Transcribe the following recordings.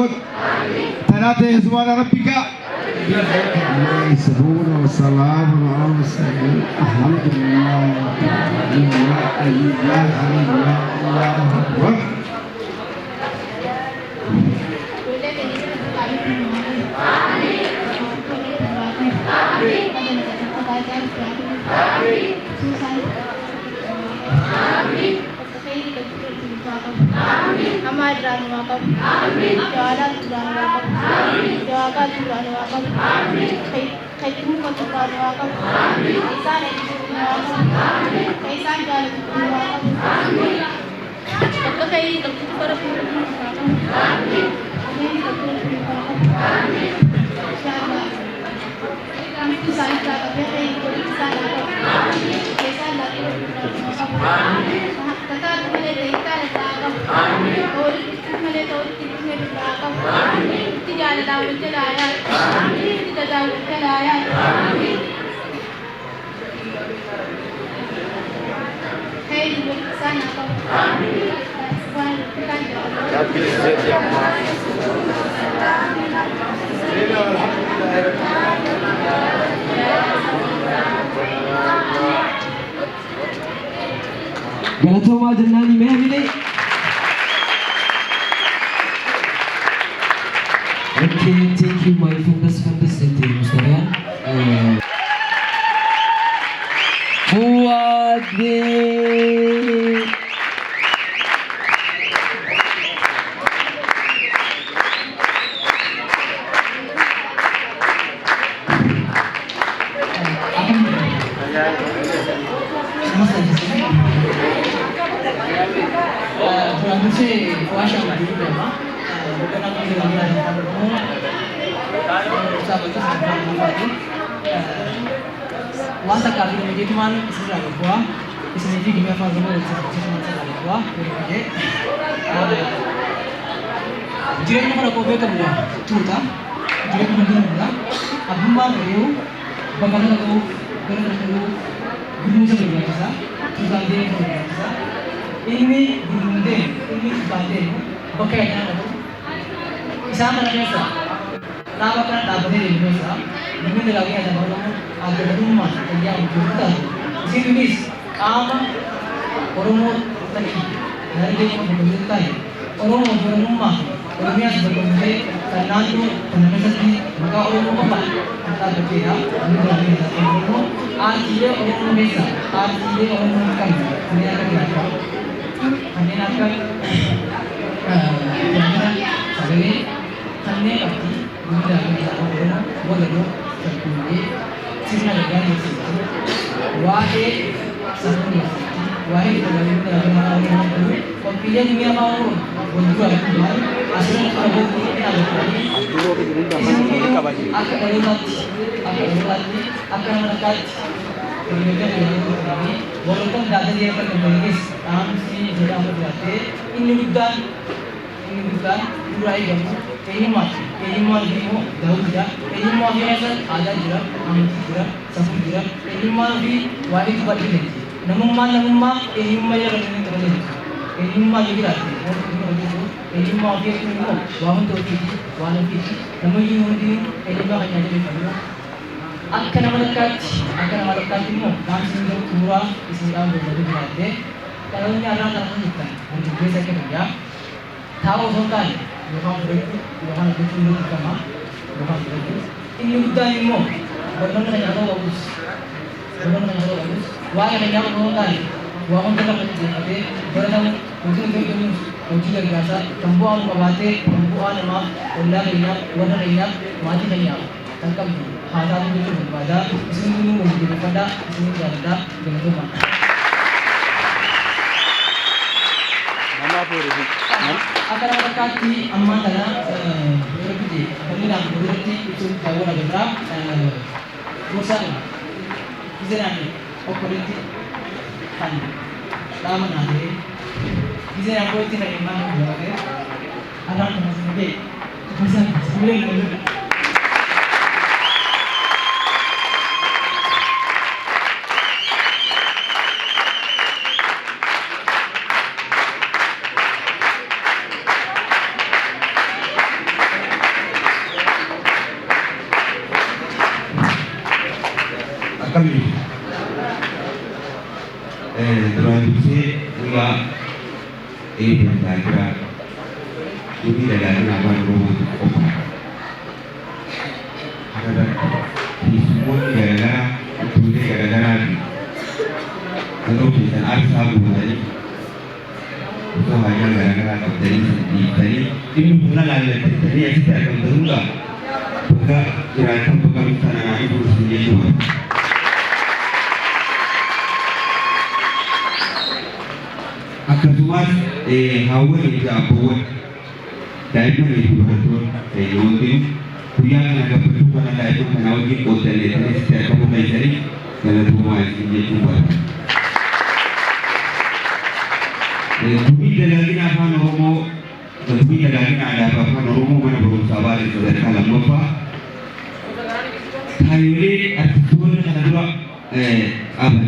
Mahmud. Tanate Subhana Rabbika. Sabuna wa salamun ala mursalin. Alhamdulillah. Allahu Akbar. Galatooma jennaan mee hamilee. Okay, thank you my fantastic Mustafa. Fuadi. Wanta kami menjadi teman istri lagi kuah, istri ini juga faham betul teman saya lagi kuah, jadi jika ini pada kopi kerja, tuta, jika kemudian enggak, abumma beliau, bagaimana tu, guru saya berbiasa, tuta dia berbiasa, ini guru dia, ini tuta dia, bagaimana tu, isama biasa, nama kan tak boleh biasa. Mungkin lagi ada orang ada rumah yang berjuta. Sini ama orang tadi dari dia berjuta. Orang rumah orangnya sebenarnya karena itu karena tadi maka orang apa kita bekerja ini lagi orang artinya orang biasa artinya orang makan ini akan dilakukan ini akan sebagai karena arti ini lagi orang boleh terkundi sisa negara itu wahid satu wahid dalam itu pilihan dunia mau untuk Tuhan asal kalau kita akan mendekat pendidikan ini walaupun dari dia terkendali sini sudah berarti ini bukan burai kamu keiman itu jauh tidak keiman itu ada juga amin juga satu juga keiman itu wajib bagi lagi namun keiman yang ini terjadi keiman juga ada keiman itu wahun tu itu wahun itu namun ini keiman hanya jadi kamu akan melekat itu langsung berkurang istilah berbeda kalau ini adalah kita untuk bisa kerja tahu sontan, bukan begitu sama, bukan begitu. Ini udah ilmu, benar-benar yang bagus. Wah yang sontan, wah orang kita berarti, benar mungkin lagi rasa, perempuan mah, ular inap, mati inap, tangkap tu, hada itu berpada, sini mungkin pada, sini ada dengan rumah. Akan mendekati aman dalam berbudi. Kemudian berarti itu jauh lagi berapa? Bosan. Bisa nanti. Operasi kan. Lama nanti. Bisa yang boleh tidak iman juga. Ada masih lagi. Bosan. Boleh. akan ni duraan dursee guyyaa eebbifamtaa jira. Gumii dagaagaa afaan Oromootu qophaa'e. Kanarratti keessummoonni garaagaraa ijoollee garaagaraa fi yeroo keessan aarsaa guutanii osoo haajaa garaagaraa qabdanii dhiiftanii dhimmi humna laallattanii asitti argamtanudha. Bakka jiraatan bakka murtaa'aa naannoo dursee jechuudha. Akkasumas hawwanii fi abboowwan daa'immanii fi barattoonni yookiin guyyaa kana gabbachuu kana daa'imman kana wajjin qooddannee itti argamu keessanii galatoomaa isin jechuun barbaada. Gumii dagaagina afaan Oromoo gumii dagaagina aadaa fi afaan Oromoo mana barumsaa Baalee sadarkaa lammaffaa kaayyoolee artistoonni kana dura qaban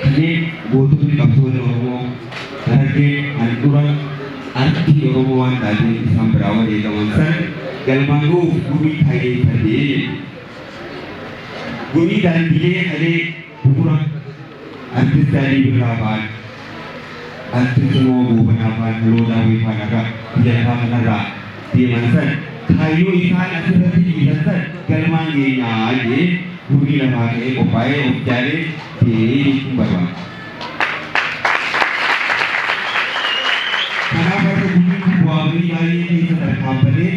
kanneen gootonni qabsoonni Oromoo dargee handura artii Oromoo waan taateef isaan biraa wareegaman san galmaan ga'uuf gumii taa'ee gumii daandilee halee bu'uura artist Alii Birraa fa'aan artist Moo Goobanaa fa'aan Haloodaa Weefaan irraa biyya lafaa kanarraa deeman san kaayyoo isaan asirratti dhiisan san galmaan geenyaa jedhee gumii lafaa ka'ee qophaa'ee of jaalee deemee jechuun barbaada. Kanaaf akka gumii kun bu'aa bahii baay'ee keessa tarkaanfatee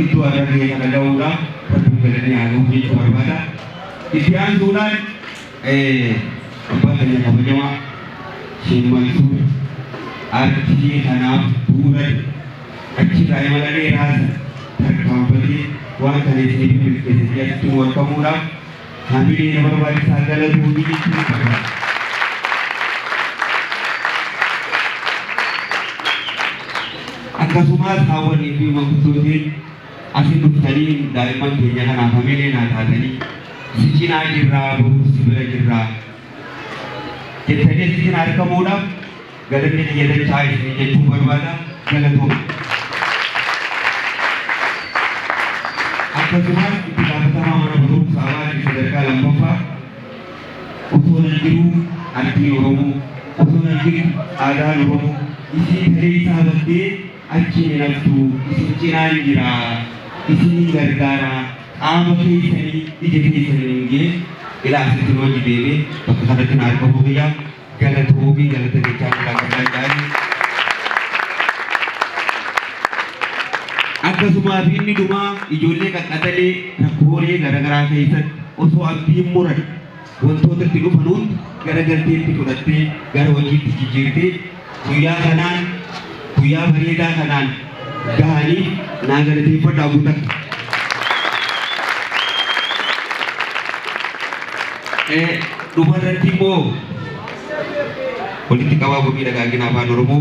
iddoo argee kana ga'uudhaaf rabbiin galanii haa ga'u jechuu barbaada. Itti aansuudhaan abbaa keenya kabajamaa Sheek Mansuur artii kanaaf bu'uura achirraa imala dheeraa tarkaanfatee waan kana isiniif milkeessitee asitti walqabuudhaaf hamilee nama barbaachisaa galatuu fi jechuun barbaada. Akkasumas hawwanii fi manguddootiin asin dhuftanii daa'imman keenya kanaaf hamilee naa taatanii si cinaa jirraa bahuus si bira jirraa jettanii si cinaa argamuudhaaf galanni xiyyeeffachaa isinii jechuun barbaada. Galatooma. Akkasumas itti gaafatamaa mana barumsaa Baalee sadarkaa lammaffaa osoo hin jiru artiin Oromoo osoo hin jiru aadaan Oromoo isin ta'ee isaa baddee achiin naftu isin cinaan jira isin gargaara qaama keessanii ija keessanii hingee ilaa asitti hojii deemee bakka kanatti na argamu biyya galatoo fi galata jechaa kan jaallatu. Akkasumas inni dhumaa ijoollee qaqqabalee rakkoolee garaagaraa keessatti osoo abdiin muran wantoota itti dhufanuun garagalteetti fudhattee gara hojiitti jijjiirtee guyyaa kanaan guyyaa bareedaa kanaan gahanii naa galateeffadhaa guutan. Dhumarratti immoo walitti qabaa gumii dagaagina afaan Oromoo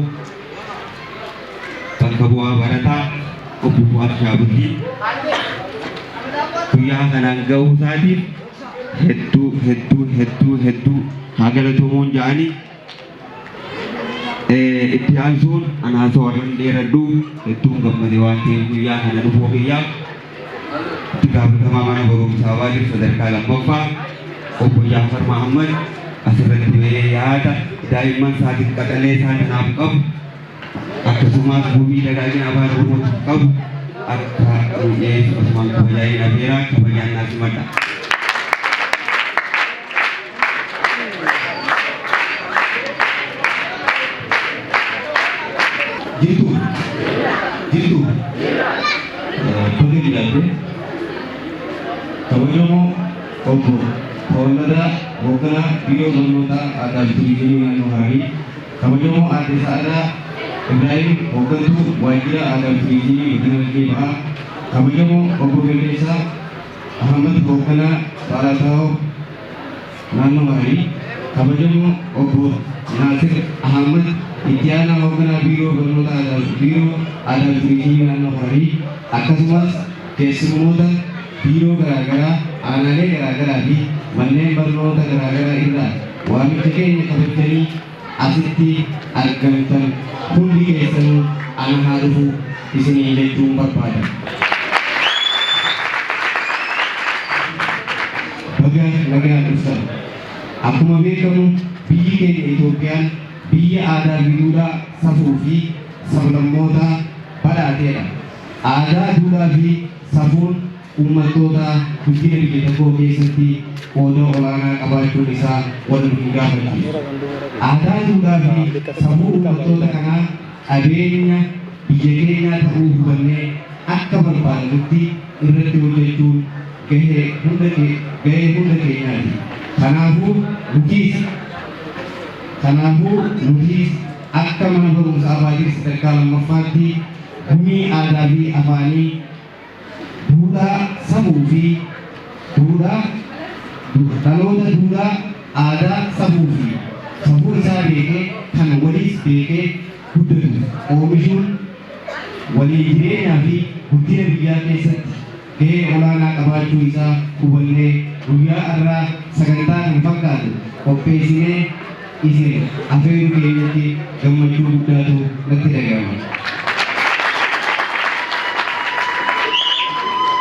bakka bu'aa barataa obbo Fu'aad Shaabuddin guyyaa kanaan ga'uu isaatiif hedduu haa galatoomuun jedhanii itti aansuun anaasoo warreen dheeradhuu hedduun gammade waan ta'eef guyyaa kana dhufuu kiyyaaf itti gaafatamaa mana barumsaa Baalee sadarkaa lammaffaa obbo Jaafar Mahammad asirratti bahee yaada daa'imman isaatiif qaxalee isaa kanaaf qabu akkasumas gumii dagaagina afaan Oromootiif qabu akka dhiyeessu asumaan kabajaa'ee dhabeeraa kabajaan naaf himadha. Jitu Pagi dilaku kabajamoo obbo Tawallada Bookana Biyoo Barnoota Aadaa fi Turizimii naannoo Haraarii kabajamoo Aadde Sa'aadaa Ibrahim hooggantuu waajjira aadaa fi turizimii godina Wallagga Bahaa kabajamoo obbo Galmeessaa Ahmad hoogganaa Baaraataawoo naannoo Haraarii kabajamoo obbo Naasir Ahmad itti aanaa hoogganaa biiroo barnoota aadaa fi turizimii naannoo Haraarii akkasumas keessummoota biiroo garaagaraa aanaalee garaagaraa fi manneen barnoota garaagaraa irraa waamicha keenya kabajanii asitti argamtan hundi keessanuu ana haa dhufu isinii jechuun barbaada. baga nagaan dhuftan. Akkuma beekamu biyyi keenya Itoophiyaan biyya aadaa fi duudhaa safuu fi sablammootaa badhaateedha. Aadaa, duudhaa fi safuun uummattoota guddina biyya tokkoo keessatti qooda olaanaa qabaachuun isaa wal hin gaafachiisu. Aadaa, duudhaa fi safuu uummattoota kanaa qabeenya biyya keenyaa ta'uu hubannee akka barbaadamutti irratti hojjechuun gahee hunda keenyaati. Kanaafuu nutiis akka mana barumsa abaatiif sadarkaa lammaffaatti gumii aadaa fi afaanii duudhaa sabuu fi dhaloota duudhaa aadaa sabuu fi safuu isaa beekee kan waliis beekee guddatu oomishuun waliin jireenyaa fi guddina biyyaa keessatti gahee olaanaa qabaachuu isaa hubannee guyyaa har'aa sagantaa kan fakkaatu qopheessinee isin afeeruu keenyatti gammachuu guddaatu natti dhagahama.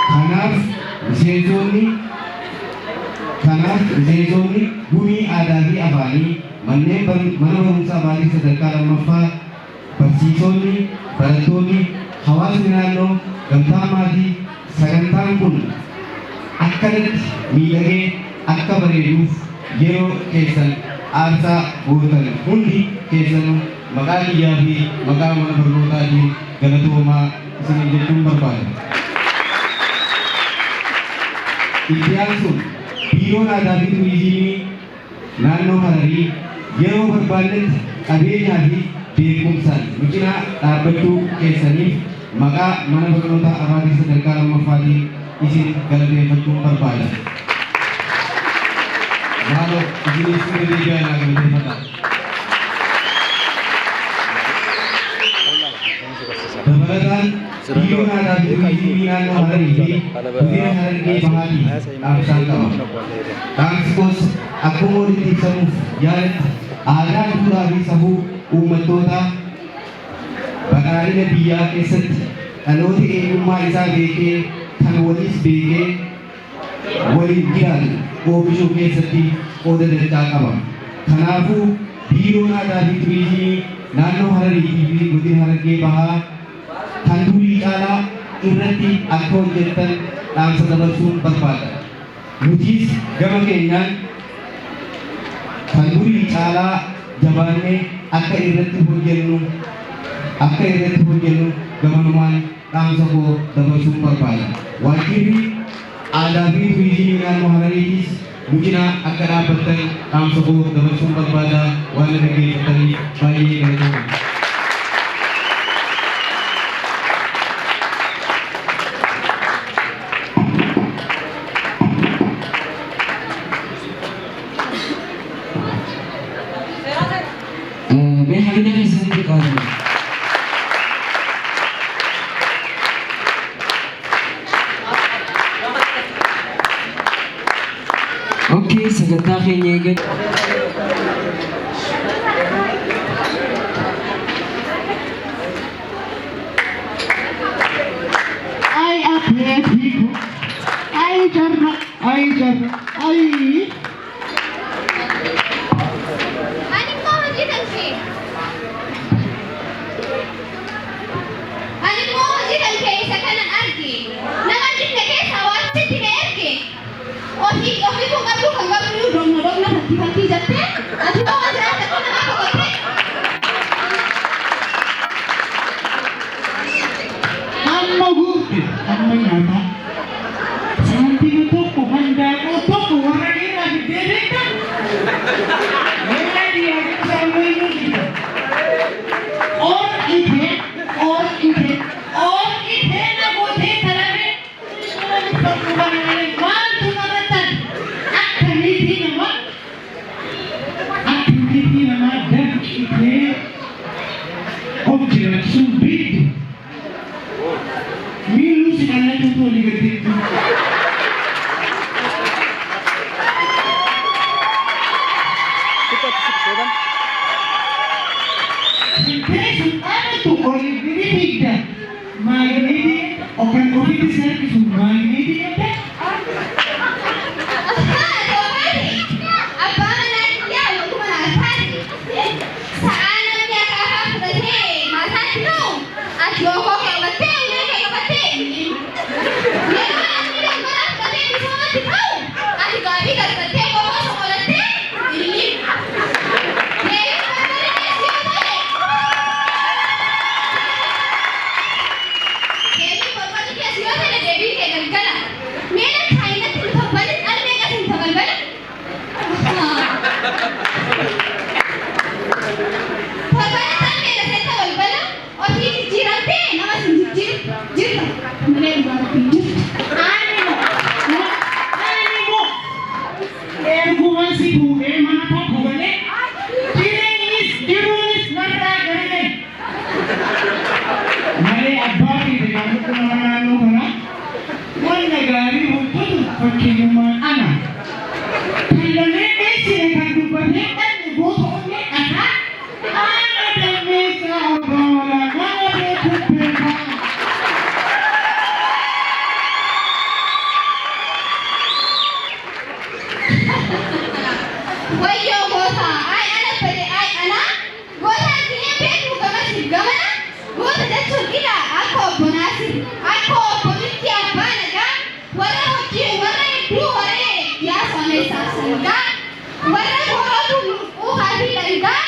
Kanaaf miseensonni gumii aadaa fi afaanii mana barumsaa abaatiif sadarkaa lammaffaa barsiisonni, barattoonni, hawaasni naannoo, gamtaa maatii sagantaan kun akkanatti miidhagee akka bareeduuf yeroo keessan aarsaa gootan hundi keessanuu maqaa kiyyaa fi maqaa mana barnootaatiin galatoomaa isin jechuun barbaada. Itti aansuun biiroon aadaa fi turizimii naannoo Hararii yeroo barbaannetti qabeenyaa fi beekumsaan cinaa dhaabbachuu keessaniif maqaa mana barnootaa abaatiif sadarkaa lammaffaatiin isin galateeffachuun barbaada. Maaloo isinis sirrii deebi'aa galateeffadha. Dabalataan biiroon aadaa fi turizimii naannoo Hararii fi godina Harargee Bahaatiin dhaamsa qaba. Dhaamsi kunis akkuma walitti ibsamuuf yaadatti aadaa, duudhaa fi safuu uummattootaa badhaadhina biyyaa keessatti dhaloota eenyummaa isaa beekee kan waliis beekee waliin jiraatu oomishuu keessatti qooda dachaa qaba. Kanaafuu biiroon aadaa fi turizimii naannoo Hararii fi godina Harargee Bahaa kan durii caalaa irratti akka hojjettan dhaamsa dabarsuun barbaada. Nutis gama keenyaan kan durii caalaa jabaannee akka irratti hojjennu gamanumaan dhaamsa koo dabarsuun barbaada. Waajjirri aadaa fi turizimii naannoo Harariitis cinaa akka dhaabbattan dhaamsa koo dabarsuun barbaada. Waan na dhaggeeffataniif baay'ee galatoomaa. Okay, sagantaa keenya eegan. Ay atletico, ay jarra, ay. Ani mo hojjetan kee? Isa kanan arge. Nama jinne keessa waan sitti na erge. Ofii kun qabdu kan qabdu domna fakki jettee ati bawa jiraata kun nama boqotte. Amma guutte, amma nyaata. Saantima tokko handaaqoo tokko warra dhiiraa fiddee beekta. Warra dhiiraa sammuu iyyuu jira. Oon itee namootee talame. Maaltu namatti akkamitti namaa danqitee of jiraachisuun beektu. Miiluu si dhallatu tolii gaddeettu. dhuguman si fuudhee mana tokko galee jireenyis jiruunis narraa galee malee abbaa fi deeggartoota nama naannoo kanaa wanna gaarii hojjetu fakkeenyummaan ana kallamee dheessine kan dubbatee dhalli goota onnee dhagaa ana dammeessaa abbaa walaa nama beekuun beekaa. Wayyo goota ay ana fedhe ay ana goota arginee beeknu gamasi gamana goota jechuun ila akka obbonaasi akka obbonitti abbaa nagaa warra hojii warra hedduu warra yaasa ameessaa sangaa warra horatu quufaa fi dhangaa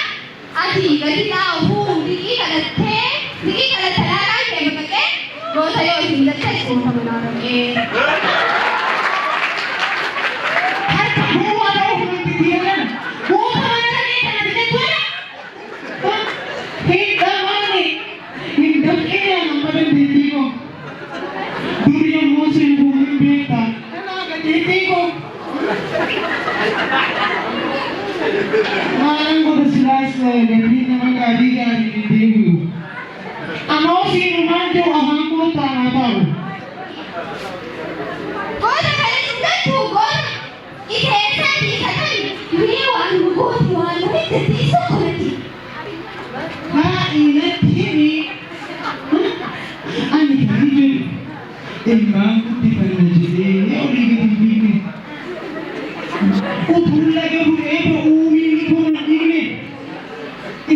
ati gadi dhaa'uu liqii kadhatalaadhaan kee baqaqee goota yoo isin jettee quufa manaa dhaqee. Goota kana hundattuu goota iteessaa dhiisatan biyya waan gooti waan nuti dhiisuu qabati. Haa inatti himi ani kan jedhu ilmaan guddifannaa jedhee olii gadi biifne utuun laga bu'ee ba'uu miilli kun dhiigne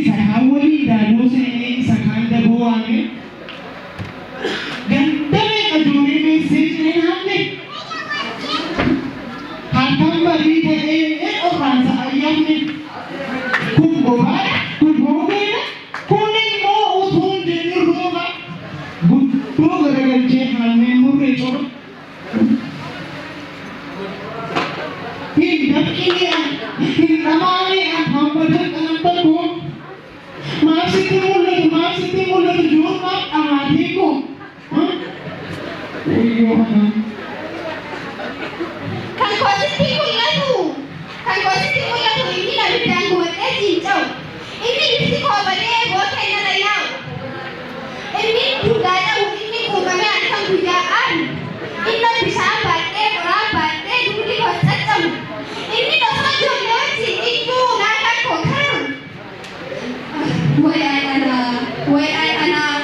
isa kaan walii ilaaluu seenee isa kaan daboo waame gandamee ajooree meessee cinee hamne halkan barii ta'ee qorraansa ayyaanne kun bobaadha kun bobeedha kun immoo utuun jenni rooba guddoo garagalchee haamee murree cora hin dafqinee hin dhamaanee hambatan kanan tokko maasitti mul'atu joormaaf dhamaatee koo wayyoo kanaa. Kan koositti mul'atu inni nabiddaan gubattee ciinca'u inni bifti koobalee goota inni irra yaa'u inni duudaa ta'u inni quuqamee halkan guyyaa aanu inni bishaan baadhee qoraan baadhee dugdi koo caccabu inni dhosoo ijoollee wajjin iyyuu naannaan koo karamu way anaa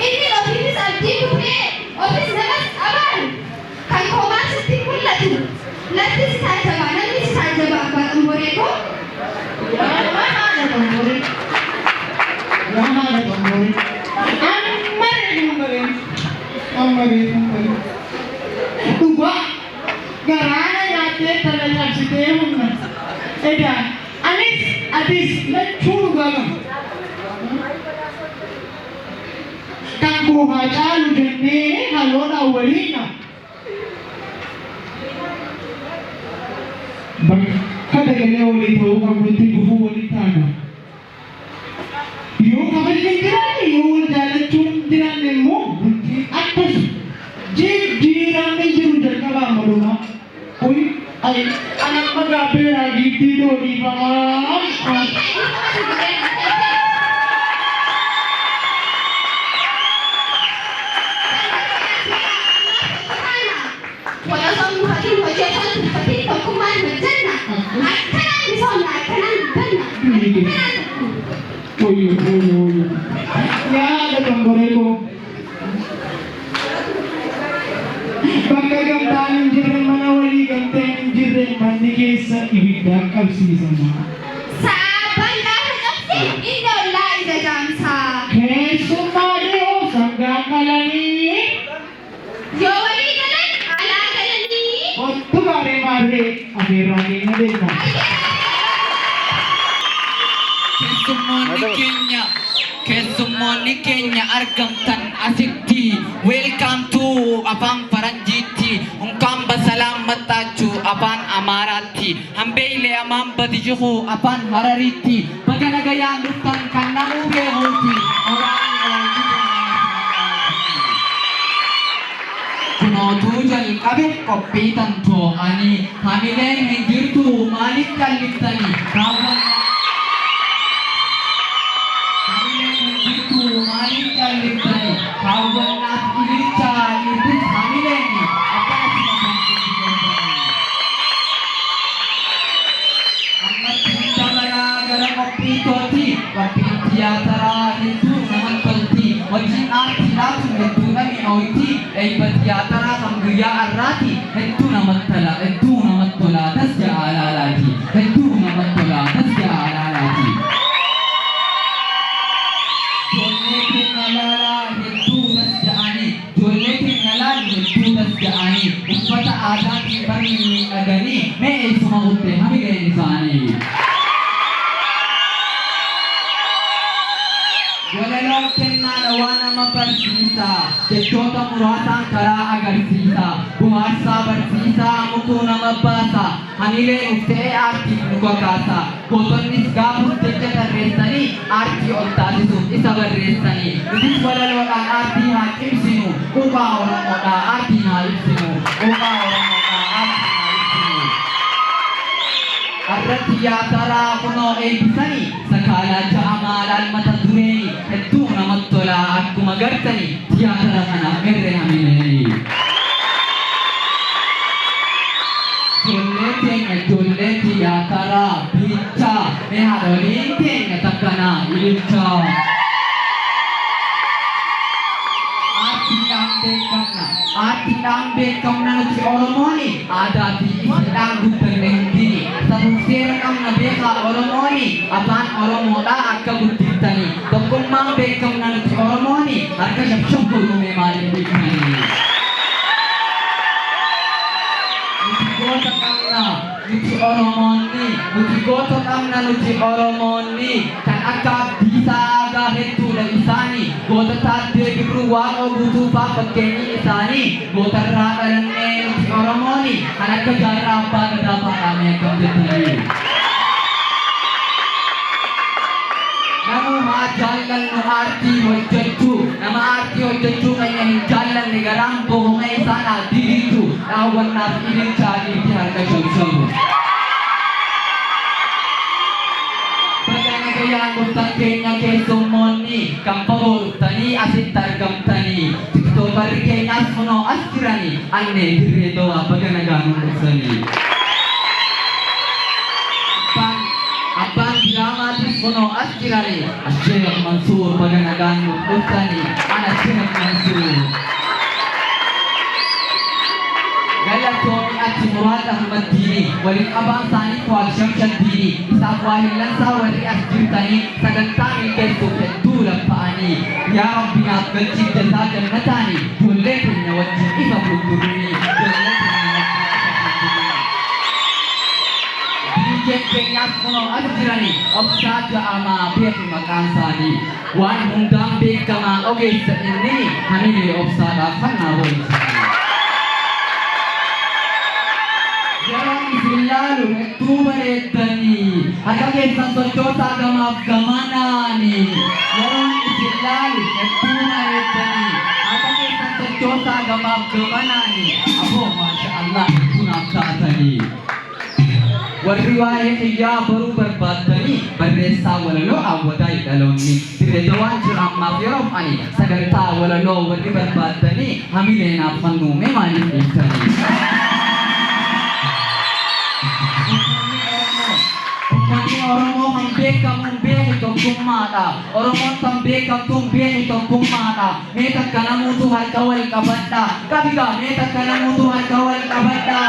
inni ofiinis abdii kutee ofis namas qabaaru kan koomaan sitti mul'atu lafti si taajabaa namni si taajaba abbaa xumboree koo. Dhugaa garaana nyaattee tana cabsitee humna edaa anis atis lachuu dhugaa qaba kan goofaa caalu jennee haloodhaan waliin bakka dagalee walii ta'uu qabnutti gufuu walii taana yoo kabajni jiraanne yoo wal jaalachuun jiraanne immoo bultii akkas jijjiiramni jiru jalqabaa malumaa kun anamma gaabbeeraa giiftii dooniifamaa yaada xomboree koo bakka gamtaan hin jirre mana walii gamteen hin jirre manni keessa ibiddaa qabsiisama. Saaphan gaafa qabse inni ollaa ija jaamsaa. Keessummaa dhiyoo sangaa qalanii Yoo walii galan alaa galanii. ottu baaree maarree afeerraa keenya beekna. Keessummoonni keenya argamtan asitti welcome to afaan faranjiitti unkaan basalaan maxxaachuu afaan amaaraatti hambeeylee amaan badi jiru afaan harariitti baga nagayaan dhuftan kan namuu beekuuti. Kunootuu jalqabe qophii tantoo'anii hamileen hin jirtu maaliif calliftanii kaawwannaaf ililchaa dhiirtis hamileeni akkanatti ammatti dabalaa gara qophiitooti qophiin tiyaataraa hedduu namatti tolti hojiin aartiidhaatu hedduudha mi'ooyti eebba tiyaataraa kan guyyaa har'aati hedduu namatti tola das ja'a alaalaati hedduu namatti tola das ja'a alaalaati. uffata aadaatiin barni miidhaganii mee eessuma utte hamileen isaanii. Walaloon kennaadha waan nama barsiisa jechoota muraasaan karaa agarsiisa bohaarsaa barsiisaa mukuu nama baasa hamileen uffee aartiif nu kakaasa gootonnis gaafus jecha tarreessanii aartii ol taasisuuf isa barreessanii nutis walaloodhaan aartii haa cimsinu quuqaa oromoodhaa aartii haa ibsinu quuqaa oromoodhaa aartii haa ibsinu. Arratti yaataraa kunoo eebbisanii sakaalaa ja'a maalaan mata dureeni hedduu namatti tola akkuma gartanii tiyaatara kana irree hamileeni. Ijoollee tiyaataraa bilichaa mee haadholiin keenya takkanaa ililchaa. Aartiidhaan beekamna nuti Oromooni aadaa fi isiidhaan guddanne hundini safuuf seera qabna beekaa Oromooni afaan Oromoodhaa akka guddiftanii tokkummaan beekamna nuti Oromooni harka shabshaboo dhume maaliif beekanii. Nuti goota qabna nuti Oromoonni kan akka Abdiisaa Aagaa hedduudha isaanii goota Taaddee Birruu Waaqoo guutuufaa fakkeenyi isaanii gootarraa dhalannee nuti Oromoonni kan akka Jaarraa Abbaa Gadaa faadhaamee akkam jettanii. Namumaa jaallannu aartii hojjechuu nama aartii hojjechuu keenya hin jaallanne garaan bohoma isaadhaa diriirtu daawwannaaf ililchaa dhiirti harka shabshabu. Bagana murtan keenya keessummoonni kan fagoo dhuftanii asitti argamtanii tiktookarri keenyaas kunoo as jiranii annee dirree dawaa bagana gaanuu dhuftanii. Abbaan diraamaatis kunoo as jiranii Asheef Mansuur bagana gaanuu dhuftanii ana Asheef Mansuur. Galatoomii ati Muraad Ahmad Diini waliin qabaan isaanii Fuad Shamshad Diini isaaf waa hillansaa warri as jirtanii sagantaa milkeessuuf hedduu laffa'anii yaa Rabbi naaf galchiif jazaa jannataanii ijoollee keenya wajjin ifa fuuldurii biyyeen keenyaas kunoo as jiranii obsaa ja'amaa beeku maqaan isaanii waan hundaan beekamaa ogeessa inni hamilee obsaadhaaf fannaa boonsa. Ilalu hedduu bareeddanii harka keessan sochoosaa gamaaf gamanaani yeroon isin ilaalu hedduu bareeddanii harka keessan sochoosaa gamaaf gamanaani aboo maashaallah hedduu naaf taatanii warri waa'ee hiyyaa baruu barbaaddanii barreessaa walaloo hawwataa dhaloonni dirree dawaan jiru ammaaf yeroo ani sagantaa walaloo warri barbaaddanii hamilee naaf fannuume maaliif dhiiftanii. Oromoo kan beekamu beeku tokkummaadha. Oromoon kan beekamtu beeku tokkummaadha. Mee takka namuutu harka wal qabadha. Qabigaa mee takka namuutu harka wal qabadha.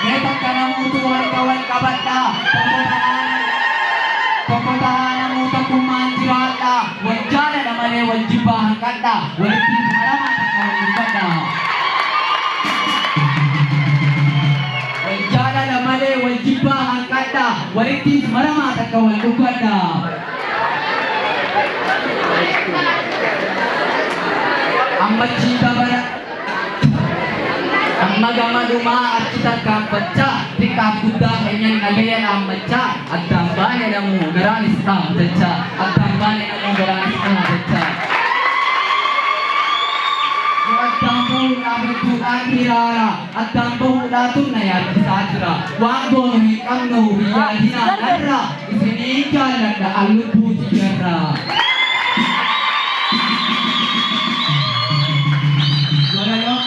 Mee takka namuutu harka wal qabadha. Tokko ta'aa namuu tokkummaan jiraadha. Wal jaalala malee wal jibbaa hanqadha. Walitti haramaa takka wal dubbadha. Jaalala malee wal jibbaa hanqadha walitti maramaa takka wal dubbadha. Amma ciita bara amma gamadumaa achi tarkaanfachaa xiqqaaf guddaa keenyan nagaya dhaammachaa addaan baane namuu garaanis dhaabatachaa addaan baane namuu garaanis dhaabatachaa. dhaabbachuudhaan hiraara addaan bahuudhaatu na yaaddisaa jira waan goonu hin qabnu hiyyaadinaan irra isinii jaalladha allubbuuti jarra.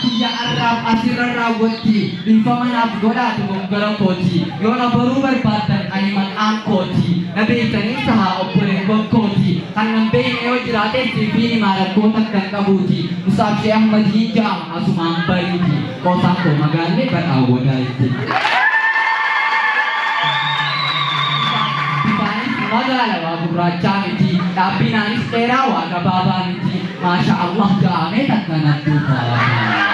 Kiyya arraaf asirra raawwatti dhiifama naaf godhaatu gongora kooti yoo na baruu barbaadan ani maqaan kooti na beektanii sahaa obboleewwan kooti kan nan beekne yoo jiraate siifii himaa rakkoota kan qabuuti Musaaf Shee Ahmadiin jedhama asumaan bariiti qoosaan koo magaallee badhaawwadaa itti. Magala waa gurraachaa miti dhaabbinaanis dheeraa waa gabaabaa miti maasha Allah jedhamee takkanatti ta'a.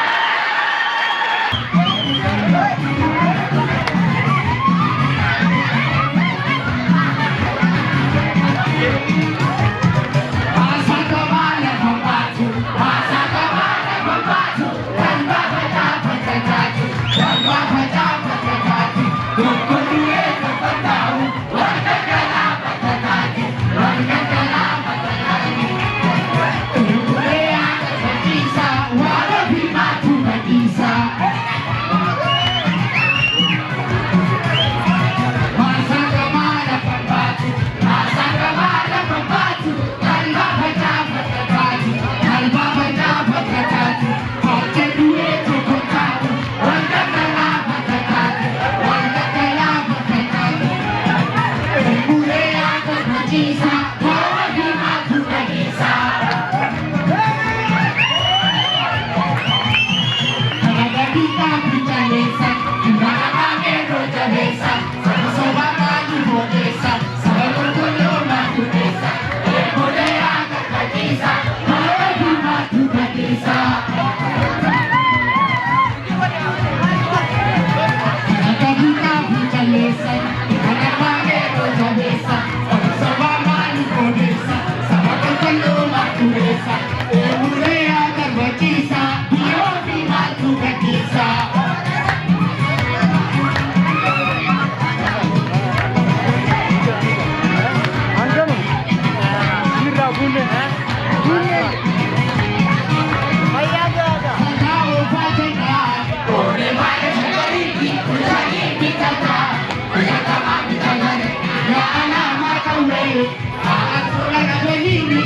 Ya anak mata wei, aku lagi begini,